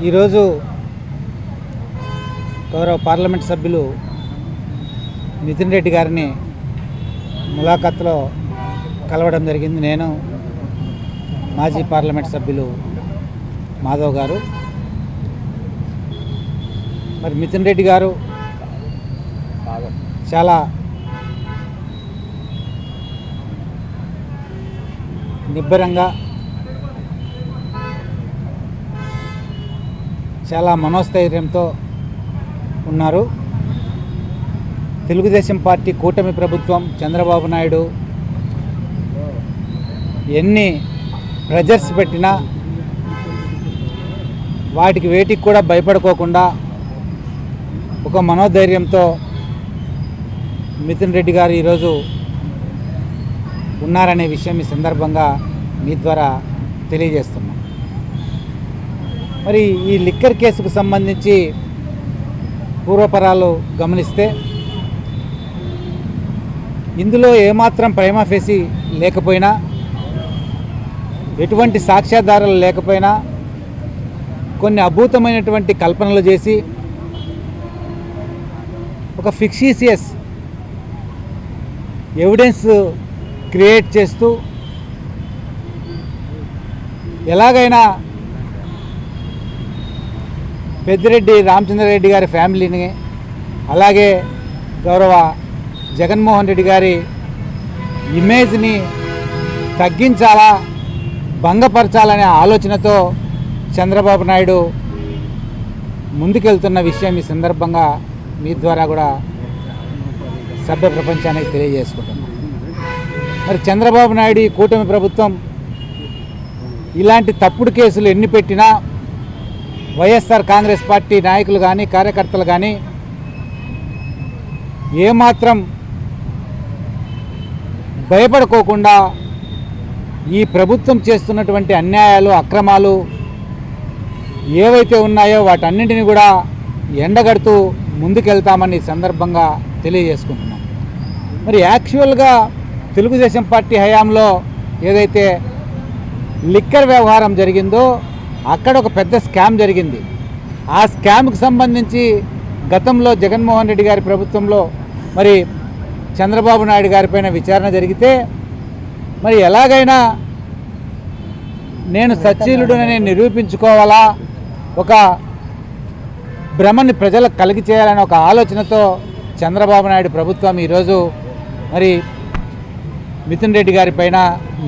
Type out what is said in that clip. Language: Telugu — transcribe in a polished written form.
ఈరోజు గౌరవ పార్లమెంట్ సభ్యులు నితిన్ రెడ్డి గారిని ములాఖాత్లో కలవడం జరిగింది. నేను మాజీ పార్లమెంట్ సభ్యులు మాధవ్ గారు. మరి నితిన్ రెడ్డి గారు చాలా నిబ్బరంగా, చాలా మనోస్థైర్యంతో ఉన్నారు. తెలుగుదేశం పార్టీ కూటమి ప్రభుత్వం, చంద్రబాబు నాయుడు ఎన్ని ప్రెజర్స్ పెట్టినా వాటికి వేటికి కూడా భయపడుకోకుండా ఒక మనోధైర్యంతో నితిన్ రెడ్డి గారు ఈరోజు ఉన్నారనే విషయం ఈ సందర్భంగా మీ ద్వారా తెలియజేస్తున్నాం. మరి ఈ లిక్కర్ కేసుకు సంబంధించి పూర్వపరాలు గమనిస్తే ఇందులో ఏమాత్రం ప్రైమా ఫేసి లేకపోయినా, ఎటువంటి సాక్ష్యాధారాలు లేకపోయినా కొన్ని అద్భుతమైనటువంటి కల్పనలు చేసి ఒక ఫిక్షీసియస్ ఎవిడెన్స్ క్రియేట్ చేస్తూ ఎలాగైనా పెద్దిరెడ్డి రామచంద్రారెడ్డి గారి ఫ్యామిలీని, అలాగే గౌరవ జగన్మోహన్ రెడ్డి గారి ఇమేజ్ని తగ్గించాలా, భంగపరచాలనే ఆలోచనతో చంద్రబాబు నాయుడు ముందుకెళ్తున్న విషయం ఈ సందర్భంగా మీ ద్వారా కూడా సభ్య ప్రపంచానికి తెలియజేసుకుంటున్నాం. మరి చంద్రబాబు నాయుడు ఈ కూటమి ప్రభుత్వం ఇలాంటి తప్పుడు కేసులు ఎన్ని పెట్టినా వైఎస్ఆర్ కాంగ్రెస్ పార్టీ నాయకులు కానీ, కార్యకర్తలు కానీ ఏమాత్రం భయపడుకోకుండా ఈ ప్రభుత్వం చేస్తున్నటువంటి అన్యాయాలు, అక్రమాలు ఏవైతే ఉన్నాయో వాటన్నింటినీ కూడా ఎండగడుతూ ముందుకెళ్తామని సందర్భంగా తెలియజేసుకుంటున్నాం. మరి యాక్చువల్గా తెలుగుదేశం పార్టీ హయాంలో ఏదైతే లిక్కర్ వ్యవహారం జరిగిందో అక్కడ ఒక పెద్ద స్కామ్ జరిగింది. ఆ స్కామ్కి సంబంధించి గతంలో జగన్మోహన్ రెడ్డి గారి ప్రభుత్వంలో మరి చంద్రబాబు నాయుడు గారిపైన విచారణ జరిగితే మరి ఎలాగైనా నేను సచ్చీలుడని నిరూపించుకోవాలా, ఒక భ్రమని ప్రజలకు కలిగి చేయాలనే ఒక ఆలోచనతో చంద్రబాబు నాయుడు ప్రభుత్వం ఈరోజు మరి నితిన్ రెడ్డి గారి పైన